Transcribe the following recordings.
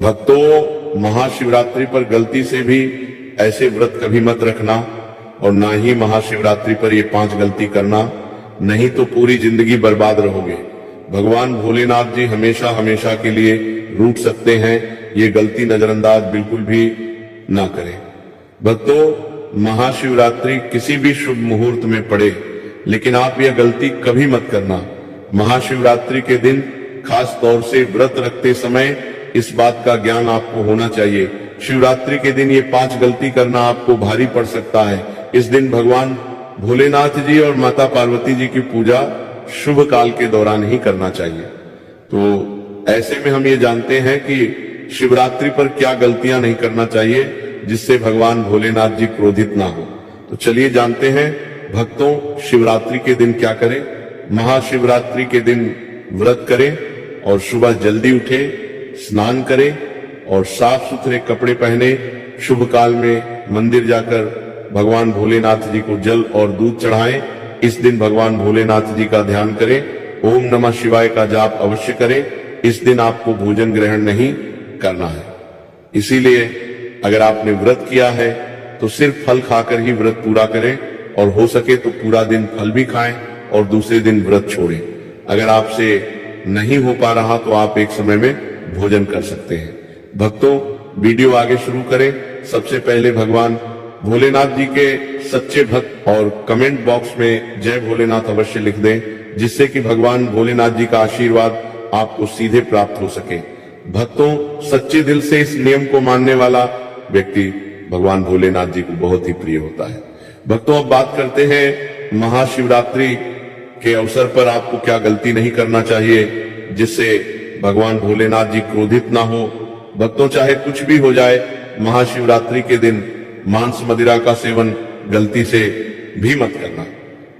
भक्तों, महाशिवरात्रि पर गलती से भी ऐसे व्रत कभी मत रखना और ना ही महाशिवरात्रि पर ये 5 गलती करना, नहीं तो पूरी जिंदगी बर्बाद रहोगे। भगवान भोलेनाथ जी हमेशा हमेशा के लिए रूठ सकते हैं। ये गलती नजरअंदाज बिल्कुल भी ना करें। भक्तों, महाशिवरात्रि किसी भी शुभ मुहूर्त में पड़े, लेकिन आप यह गलती कभी मत करना। महाशिवरात्रि के दिन खास तौर से व्रत रखते समय इस बात का ज्ञान आपको होना चाहिए। शिवरात्रि के दिन ये 5 गलती करना आपको भारी पड़ सकता है। इस दिन भगवान भोलेनाथ जी और माता पार्वती जी की पूजा शुभ काल के दौरान ही करना चाहिए। तो ऐसे में हम ये जानते हैं कि शिवरात्रि पर क्या गलतियां नहीं करना चाहिए जिससे भगवान भोलेनाथ जी क्रोधित ना हो। तो चलिए जानते हैं भक्तों, शिवरात्रि के दिन क्या करें। महाशिवरात्रि के दिन व्रत करें और सुबह जल्दी उठें, स्नान करें और साफ सुथरे कपड़े पहने शुभ काल में मंदिर जाकर भगवान भोलेनाथ जी को जल और दूध चढ़ाएं। इस दिन भगवान भोलेनाथ जी का ध्यान करें, ओम नमः शिवाय का जाप अवश्य करें। इस दिन आपको भोजन ग्रहण नहीं करना है। इसीलिए अगर आपने व्रत किया है तो सिर्फ फल खाकर ही व्रत पूरा करें और हो सके तो पूरा दिन फल भी खाएं और दूसरे दिन व्रत छोड़ें। अगर आपसे नहीं हो पा रहा तो आप एक समय में भोजन कर सकते हैं। भक्तों, वीडियो आगे शुरू करें। सबसे पहले भगवान भोलेनाथ जी के सच्चे भक्त और कमेंट बॉक्स में जय भोलेनाथ अवश्य लिख दें, जिससे कि भगवान भोलेनाथ जी का आशीर्वाद आपको सीधे प्राप्त हो सके। भक्तों, सच्चे दिल से इस नियम को मानने वाला व्यक्ति भगवान भोलेनाथ जी को बहुत ही प्रिय होता है। भक्तों, अब बात करते हैं महाशिवरात्रि के अवसर पर आपको क्या गलती नहीं करना चाहिए जिससे भगवान भोलेनाथ जी क्रोधित ना हो। भक्तों, चाहे कुछ भी हो जाए, महाशिवरात्रि के दिन मांस मदिरा का सेवन गलती से भी मत करना,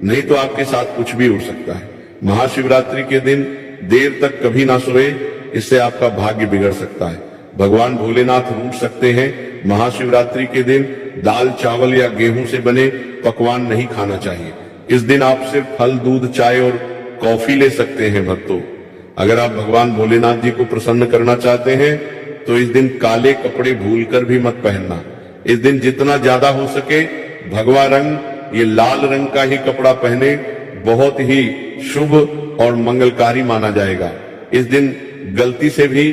नहीं तो आपके साथ कुछ भी हो सकता है। महाशिवरात्रि के दिन देर तक कभी ना सोए, इससे आपका भाग्य बिगड़ सकता है। भगवान भोलेनाथ रूठ सकते हैं। महाशिवरात्रि के दिन दाल चावल या गेहूं से बने पकवान नहीं खाना चाहिए। इस दिन आप सिर्फ फल, दूध, चाय और कॉफी ले सकते हैं। भक्तों, अगर आप भगवान भोलेनाथ जी को प्रसन्न करना चाहते हैं तो इस दिन काले कपड़े भूलकर भी मत पहनना। इस दिन जितना ज्यादा हो सके भगवा रंग, ये लाल रंग का ही कपड़ा पहने, बहुत ही शुभ और मंगलकारी माना जाएगा। इस दिन गलती से भी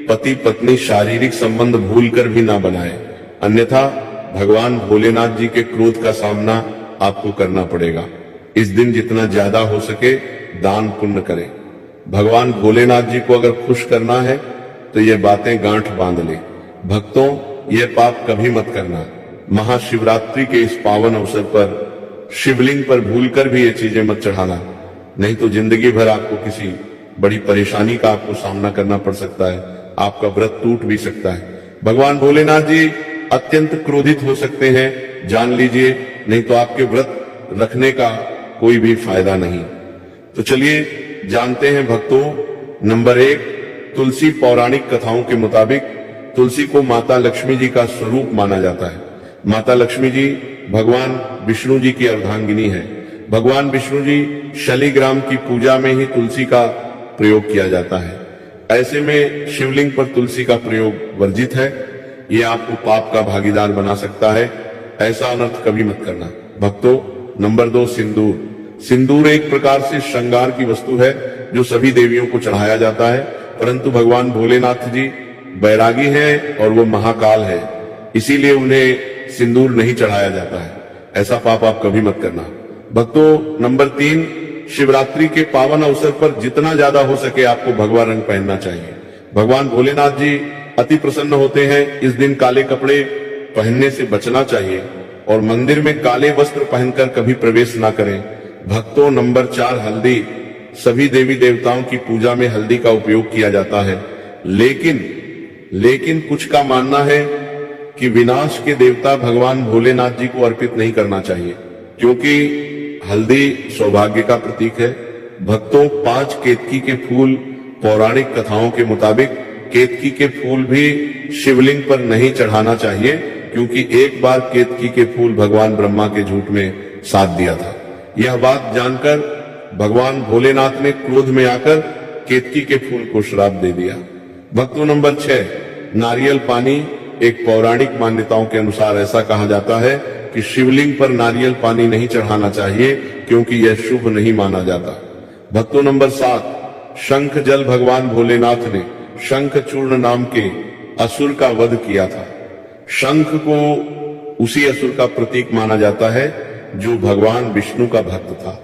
पति पत्नी शारीरिक संबंध भूलकर भी ना बनाए, अन्यथा भगवान भोलेनाथ जी के क्रोध का सामना आपको करना पड़ेगा। इस दिन जितना ज्यादा हो सके दान पुण्य करें। भगवान भोलेनाथ जी को अगर खुश करना है तो ये बातें गांठ बांध ले। भक्तों, ये पाप कभी मत करना। महाशिवरात्रि के इस पावन अवसर पर शिवलिंग पर भूलकर भी ये चीजें मत चढ़ाना, नहीं तो जिंदगी भर आपको किसी बड़ी परेशानी का आपको सामना करना पड़ सकता है। आपका व्रत टूट भी सकता है। भगवान भोलेनाथ जी अत्यंत क्रोधित हो सकते हैं, जान लीजिए, नहीं तो आपके व्रत रखने का कोई भी फायदा नहीं। तो चलिए जानते हैं भक्तों, नंबर 1, तुलसी पौराणिक कथाओं के मुताबिक तुलसी को माता लक्ष्मी जी का स्वरूप माना जाता है। माता लक्ष्मी जी भगवान विष्णु जी की अर्धांगिनी है। भगवान विष्णु जी शालिग्राम की पूजा में ही तुलसी का प्रयोग किया जाता है। ऐसे में शिवलिंग पर तुलसी का प्रयोग वर्जित है। ये आपको पाप का भागीदार बना सकता है। ऐसा अनर्थ कभी मत करना। भक्तों, नंबर 2, सिंदूर। सिंदूर एक प्रकार से श्रृंगार की वस्तु है जो सभी देवियों को चढ़ाया जाता है, परंतु भगवान भोलेनाथ जी बैरागी हैं और वो महाकाल है, इसीलिए उन्हें सिंदूर नहीं चढ़ाया जाता है। ऐसा पाप आप कभी मत करना। भक्तों, नंबर 3, शिवरात्रि के पावन अवसर पर जितना ज्यादा हो सके आपको भगवा रंग पहनना चाहिए। भगवान भोलेनाथ जी अति प्रसन्न होते हैं। इस दिन काले कपड़े पहनने से बचना चाहिए और मंदिर में काले वस्त्र पहनकर कभी प्रवेश ना करें। भक्तों, नंबर 4, हल्दी। सभी देवी देवताओं की पूजा में हल्दी का उपयोग किया जाता है, लेकिन कुछ का मानना है कि विनाश के देवता भगवान भोलेनाथ जी को अर्पित नहीं करना चाहिए, क्योंकि हल्दी सौभाग्य का प्रतीक है। भक्तों, 5 केतकी के फूल पौराणिक कथाओं के मुताबिक केतकी के फूल भी शिवलिंग पर नहीं चढ़ाना चाहिए, क्योंकि एक बार केतकी के फूल भगवान ब्रह्मा के झूठ में साथ दिया था। यह बात जानकर भगवान भोलेनाथ ने क्रोध में आकर केतकी के फूल को श्राप दे दिया। भक्तों, नंबर 6, नारियल पानी, एक पौराणिक मान्यताओं के अनुसार ऐसा कहा जाता है कि शिवलिंग पर नारियल पानी नहीं चढ़ाना चाहिए क्योंकि यह शुभ नहीं माना जाता। भक्तों नंबर 7, शंख जल भगवान भोलेनाथ ने शंख चूर्ण नाम के असुर का वध किया था। शंख को उसी असुर का प्रतीक माना जाता है जो भगवान विष्णु का भक्त था।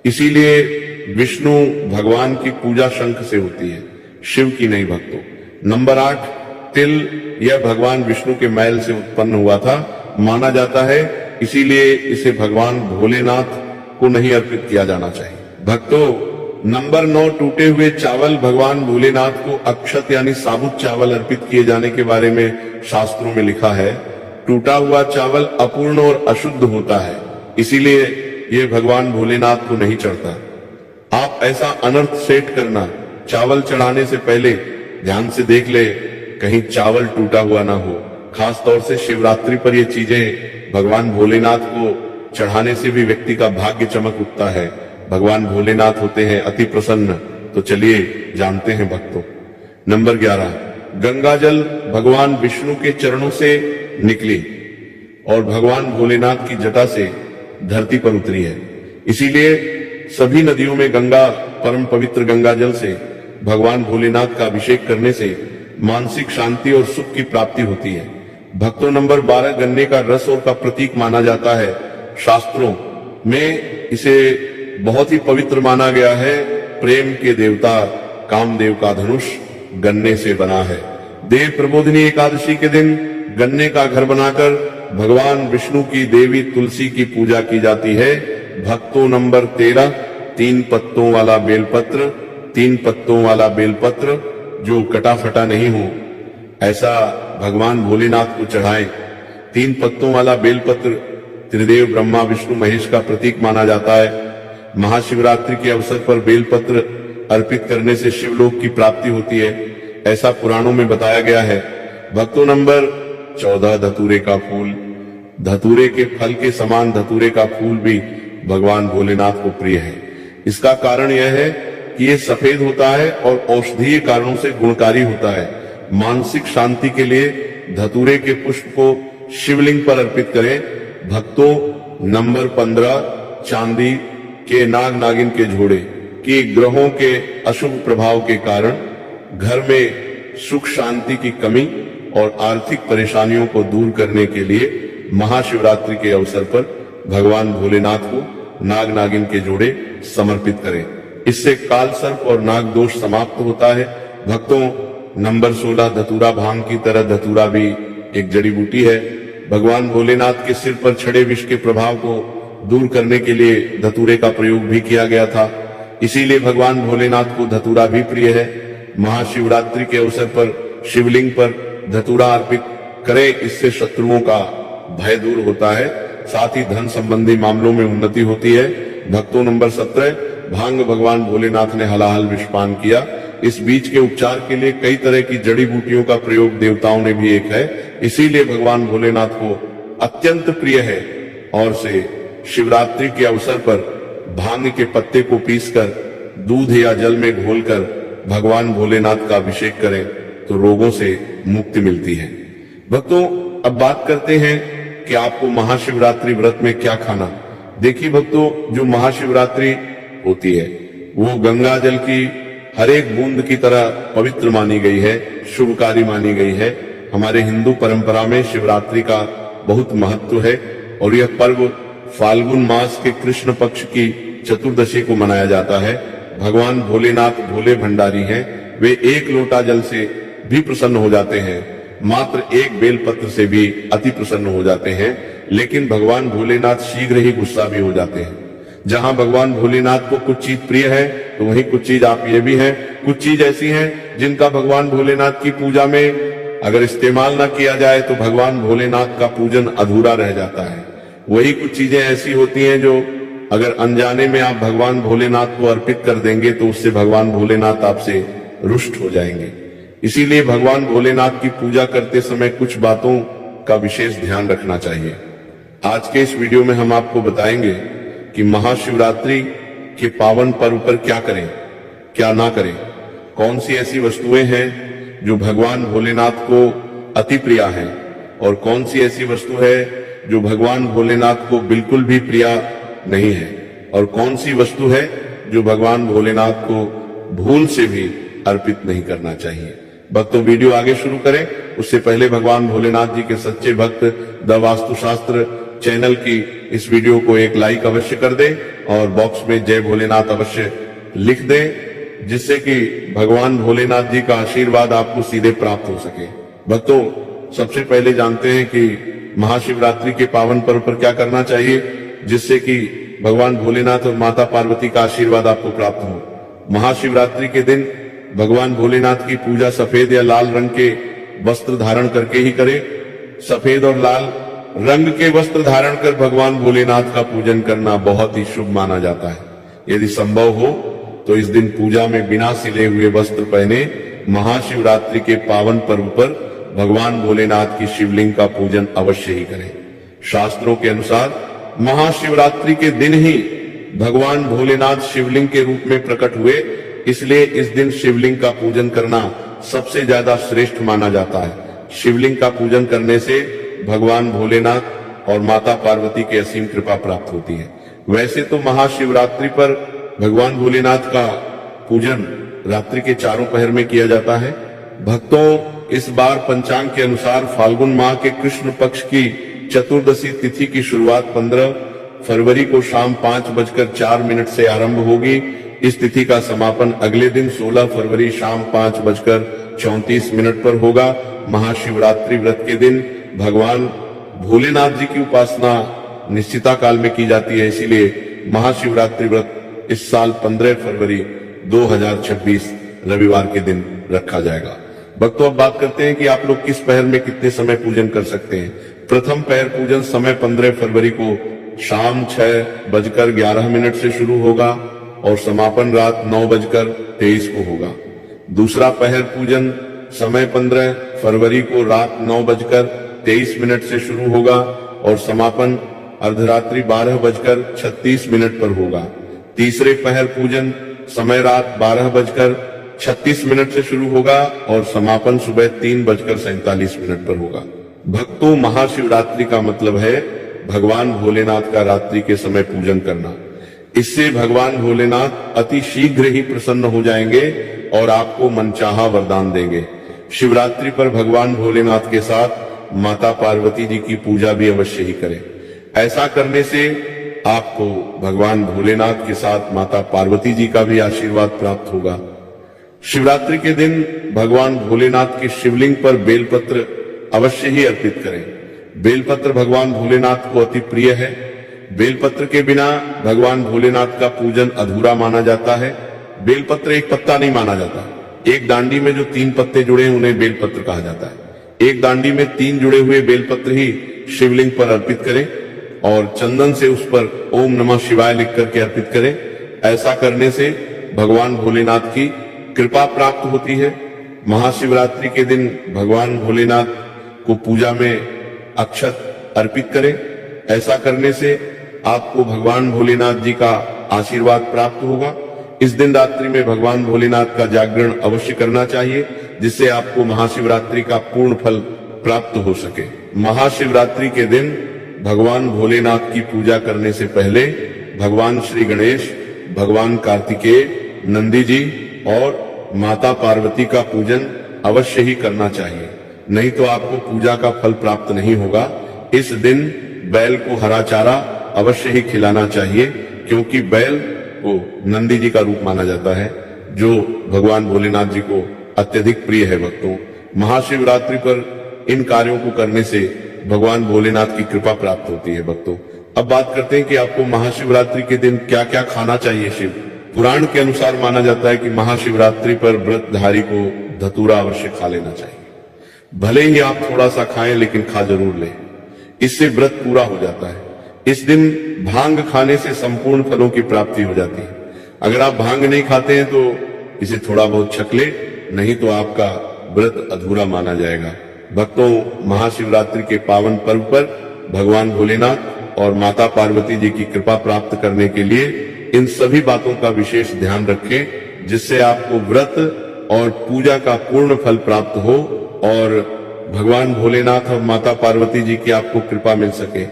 इसीलिए विष्णु भगवान की पूजा शंख से होती है, शिव की नहीं भक्तों। नंबर 8, तिल, यह भगवान विष्णु के मैल से उत्पन्न हुआ था, माना जाता है, इसीलिए इसे भगवान भोलेनाथ को नहीं अर्पित किया जाना चाहिए। भक्तों नंबर 9, टूटे हुए चावल, भगवान भोलेनाथ को अक्षत यानी साबुत चावल अर्पित किए जाने के बारे में शास्त्रों में लिखा है। टूटा हुआ चावल अपूर्ण और अशुद्ध होता है, इसीलिए यह भगवान भोलेनाथ को नहीं चढ़ता। आप ऐसा अनर्थ सेट करना, चावल चढ़ाने से पहले ध्यान से देख ले कहीं चावल टूटा हुआ ना हो। खास तौर से शिवरात्रि पर ये चीजें भगवान भोलेनाथ को चढ़ाने से भी व्यक्ति का भाग्य चमक उठता है। भगवान भोलेनाथ होते हैं अति प्रसन्न। तो चलिए जानते हैं भक्तों। नंबर 11, गंगा जल भगवान विष्णु के चरणों से निकली और भगवान भोलेनाथ की जटा से धरती पर उतरी है, इसीलिए सभी नदियों में गंगा, परम पवित्र गंगा जल से भगवान भोलेनाथ का अभिषेक करने से मानसिक शांति और सुख की प्राप्ति होती है। भक्तों नंबर 12, गन्ने का रस और का प्रतीक माना जाता है। शास्त्रों में इसे बहुत ही पवित्र माना गया है। प्रेम के देवता कामदेव का धनुष गन्ने से बना है। देव प्रबोधिनी एकादशी के दिन गन्ने का घर बनाकर भगवान विष्णु की देवी तुलसी की पूजा की जाती है। भक्तों नंबर 13, 3 पत्तों वाला बेलपत्र, 3 पत्तों वाला बेलपत्र जो कटा फटा नहीं हो, ऐसा भगवान भोलेनाथ को चढ़ाएं। 3 पत्तों वाला बेलपत्र त्रिदेव ब्रह्मा विष्णु महेश का प्रतीक माना जाता है। महाशिवरात्रि के अवसर पर बेलपत्र अर्पित करने से शिवलोक की प्राप्ति होती है, ऐसा पुराणों में बताया गया है। भक्तों नंबर 14, धतूरे का फूल, धतूरे के फल के समान धतूरे का फूल भी भगवान भोलेनाथ को प्रिय है। इसका कारण यह है कि यह सफेद होता है और औषधीय कारणों से गुणकारी होता है। मानसिक शांति के लिए धतूरे के पुष्प को शिवलिंग पर अर्पित करें। भक्तों नंबर 15, चांदी के नाग नागिन के जोड़े कि ग्रहों के अशुभ प्रभाव के कारण घर में सुख शांति की कमी और आर्थिक परेशानियों को दूर करने के लिए महाशिवरात्रि के अवसर पर भगवान भोलेनाथ को नाग नागिन के जोड़े समर्पित करें। इससे काल सर्प और नाग दोष समाप्त होता है। भक्तों नंबर 16, धतूरा, भांग की तरह धतूरा भी एक जड़ी बूटी है। भगवान भोलेनाथ के सिर पर छड़े विष के प्रभाव को दूर करने के लिए धतूरे का प्रयोग भी किया गया था, इसीलिए भगवान भोलेनाथ को धतूरा भी प्रिय है। महाशिवरात्रि के अवसर पर शिवलिंग पर धतूरा अर्पित करें, इससे शत्रुओं का भय दूर होता है, साथ ही धन संबंधी मामलों में उन्नति होती है। भक्तों नंबर 17, भांग, भगवान भोलेनाथ ने हलाहल विषपान किया। इस बीज के उपचार के लिए कई तरह की जड़ी बूटियों का प्रयोग देवताओं ने भी एक है, इसीलिए भगवान भोलेनाथ को अत्यंत प्रिय है। और से शिवरात्रि के अवसर पर भांग के पत्ते को पीसकर दूध या जल में घोलकर भगवान भोलेनाथ का अभिषेक करें तो रोगों से मुक्ति मिलती है। भक्तों अब बात करते हैं कि आपको महाशिवरात्रि व्रत में क्या खाना। देखिए भक्तों, जो महाशिवरात्रि होती है वो गंगा जल की हर एक बूंद की तरह पवित्र मानी गई है, शुभकारी मानी गई है। हमारे हिंदू परंपरा में शिवरात्रि का बहुत महत्व है और यह पर्व फाल्गुन मास के कृष्ण पक्ष की चतुर्दशी को मनाया जाता है। भगवान भोलेनाथ भोले भंडारी हैं, वे एक लोटा जल से भी प्रसन्न हो जाते हैं, मात्र एक बेलपत्र से भी अति प्रसन्न हो जाते हैं। लेकिन भगवान भोलेनाथ शीघ्र ही गुस्सा भी हो जाते हैं। जहां भगवान भोलेनाथ को कुछ चीज प्रिय है तो वहीं कुछ चीज आप ये भी हैं, कुछ चीज ऐसी हैं जिनका भगवान भोलेनाथ की पूजा में अगर इस्तेमाल ना किया जाए तो भगवान भोलेनाथ का पूजन अधूरा रह जाता है। वही कुछ चीजें ऐसी होती हैं जो अगर अनजाने में आप भगवान भोलेनाथ को अर्पित कर देंगे तो उससे भगवान भोलेनाथ आपसे रुष्ट हो जाएंगे। इसीलिए भगवान भोलेनाथ की पूजा करते समय कुछ बातों का विशेष ध्यान रखना चाहिए। आज के इस वीडियो में हम आपको बताएंगे कि महाशिवरात्रि के पावन पर्व पर क्या करें, क्या ना करें, कौन सी ऐसी वस्तुएं हैं जो भगवान भोलेनाथ को अति प्रिय है और कौन सी ऐसी वस्तु है जो भगवान भोलेनाथ को बिल्कुल भी प्रिय नहीं है और कौन सी वस्तु है जो भगवान भोलेनाथ को भूल से भी अर्पित नहीं करना चाहिए। भक्तों, वीडियो आगे शुरू करें उससे पहले भगवान भोलेनाथ जी के सच्चे भक्त द वास्तुशास्त्र चैनल की इस वीडियो को एक लाइक अवश्य कर दे और बॉक्स में जय भोलेनाथ अवश्य लिख दे, जिससे कि भगवान भोलेनाथ जी का आशीर्वाद आपको सीधे प्राप्त हो सके। भक्तों, सबसे पहले जानते हैं कि महाशिवरात्रि के पावन पर्व पर क्या करना चाहिए जिससे कि भगवान भोलेनाथ और माता पार्वती का आशीर्वाद आपको प्राप्त हो। महाशिवरात्रि के दिन भगवान भोलेनाथ की पूजा सफेद या लाल रंग के वस्त्र धारण करके ही करें। सफेद और लाल रंग के वस्त्र धारण कर भगवान भोलेनाथ का पूजन करना बहुत ही शुभ माना जाता है। यदि संभव हो तो इस दिन पूजा में बिना सिले हुए वस्त्र पहने महाशिवरात्रि के पावन पर्व पर भगवान भोलेनाथ की शिवलिंग का पूजन अवश्य ही करें। शास्त्रों के अनुसार महाशिवरात्रि के दिन ही भगवान भोलेनाथ शिवलिंग के रूप में प्रकट हुए, इसलिए इस दिन शिवलिंग का पूजन करना सबसे ज्यादा श्रेष्ठ माना जाता है। शिवलिंग का पूजन करने से भगवान भोलेनाथ और माता पार्वती की असीम कृपा प्राप्त होती है। वैसे तो महाशिवरात्रि पर भगवान भोलेनाथ का पूजन रात्रि के चारों पहर में किया जाता है। भक्तों, इस बार पंचांग के अनुसार फाल्गुन माह के कृष्ण पक्ष की चतुर्दशी तिथि की शुरुआत 15 फरवरी को शाम 5:04 से आरंभ होगी। इस तिथि का समापन अगले दिन 16 फरवरी शाम 5:34 पर होगा। महाशिवरात्रि व्रत के दिन भगवान भोलेनाथ जी की उपासना निश्चिता काल में की जाती है, इसीलिए महाशिवरात्रि व्रत इस साल 15 फरवरी 2026 रविवार के दिन रखा जाएगा। भक्तों, अब बात करते हैं कि आप लोग किस पहर में कितने समय पूजन कर सकते हैं। प्रथम पहर पूजन समय 15 फरवरी को शाम 6:11 से शुरू होगा और समापन रात 9:23 को होगा। दूसरा पहर पूजन समय 15 फरवरी को रात 9:23 से शुरू होगा और समापन अर्धरात्रि 12:36 पर होगा। तीसरे पहर पूजन समय रात 12:36 से शुरू होगा और समापन सुबह 3:47 पर होगा। भक्तों, महाशिवरात्रि का मतलब है भगवान भोलेनाथ का रात्रि के समय पूजन करना। इससे भगवान भोलेनाथ अति शीघ्र ही प्रसन्न हो जाएंगे और आपको मनचाहा वरदान देंगे। शिवरात्रि पर भगवान भोलेनाथ के साथ माता पार्वती जी की पूजा भी अवश्य ही करें। ऐसा करने से आपको भगवान भोलेनाथ के साथ माता पार्वती जी का भी आशीर्वाद प्राप्त होगा। शिवरात्रि के दिन भगवान भोलेनाथ के शिवलिंग पर बेलपत्र अवश्य ही अर्पित करें। बेलपत्र भगवान भोलेनाथ को अति प्रिय है। बेलपत्र के बिना भगवान भोलेनाथ का पूजन अधूरा माना जाता है। बेलपत्र एक पत्ता नहीं माना जाता। एक डांडी में जो 3 पत्ते जुड़े हैं उन्हें बेलपत्र कहा जाता है। एक डांडी में 3 जुड़े हुए बेलपत्र ही शिवलिंग पर अर्पित करें और चंदन से उस पर ओम नमः शिवाय लिख करके अर्पित करें। ऐसा करने से भगवान भोलेनाथ की कृपा प्राप्त होती है। महाशिवरात्रि के दिन भगवान भोलेनाथ को पूजा में अक्षत अर्पित करें। ऐसा करने से आपको भगवान भोलेनाथ जी का आशीर्वाद प्राप्त होगा। इस दिन रात्रि में भगवान भोलेनाथ का जागरण अवश्य करना चाहिए, जिससे आपको महाशिवरात्रि का पूर्ण फल प्राप्त हो सके। महाशिवरात्रि के दिन भगवान भोलेनाथ की पूजा करने से पहले भगवान श्री गणेश, भगवान कार्तिकेय, नंदी जी और माता पार्वती का पूजन अवश्य ही करना चाहिए, नहीं तो आपको पूजा का फल प्राप्त नहीं होगा। इस दिन बैल को हरा चारा अवश्य ही खिलाना चाहिए, क्योंकि बैल को नंदी जी का रूप माना जाता है, जो भगवान भोलेनाथ जी को अत्यधिक प्रिय है। भक्तों, महाशिवरात्रि पर इन कार्यों को करने से भगवान भोलेनाथ की कृपा प्राप्त होती है। भक्तों, अब बात करते हैं कि आपको महाशिवरात्रि के दिन क्या क्या खाना चाहिए। शिव पुराण के अनुसार माना जाता है कि महाशिवरात्रि पर व्रतधारी को धतूरा अवश्य खा लेना चाहिए। भले ही आप थोड़ा सा खाएं, लेकिन खा जरूर लें, इससे व्रत पूरा हो जाता है। इस दिन भांग खाने से संपूर्ण फलों की प्राप्ति हो जाती है। अगर आप भांग नहीं खाते हैं तो इसे थोड़ा बहुत छक ले, नहीं तो आपका व्रत अधूरा माना जाएगा। भक्तों, महाशिवरात्रि के पावन पर्व पर भगवान भोलेनाथ और माता पार्वती जी की कृपा प्राप्त करने के लिए इन सभी बातों का विशेष ध्यान रखें, जिससे आपको व्रत और पूजा का पूर्ण फल प्राप्त हो और भगवान भोलेनाथ और माता पार्वती जी की आपको कृपा मिल सके।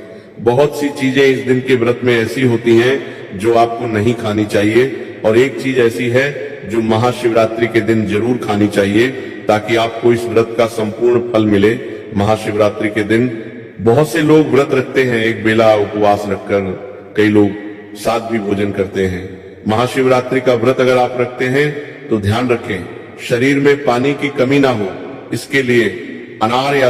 बहुत सी चीजें इस दिन के व्रत में ऐसी होती हैं जो आपको नहीं खानी चाहिए, और एक चीज ऐसी है जो महाशिवरात्रि के दिन जरूर खानी चाहिए ताकि आपको इस व्रत का संपूर्ण फल मिले। महाशिवरात्रि के दिन बहुत से लोग व्रत रखते हैं, एक बेला उपवास रखकर, कई लोग साथ भी भोजन करते हैं। महाशिवरात्रि का व्रत अगर आप रखते हैं तो ध्यान रखें शरीर में पानी की कमी ना हो, इसके लिए अनार या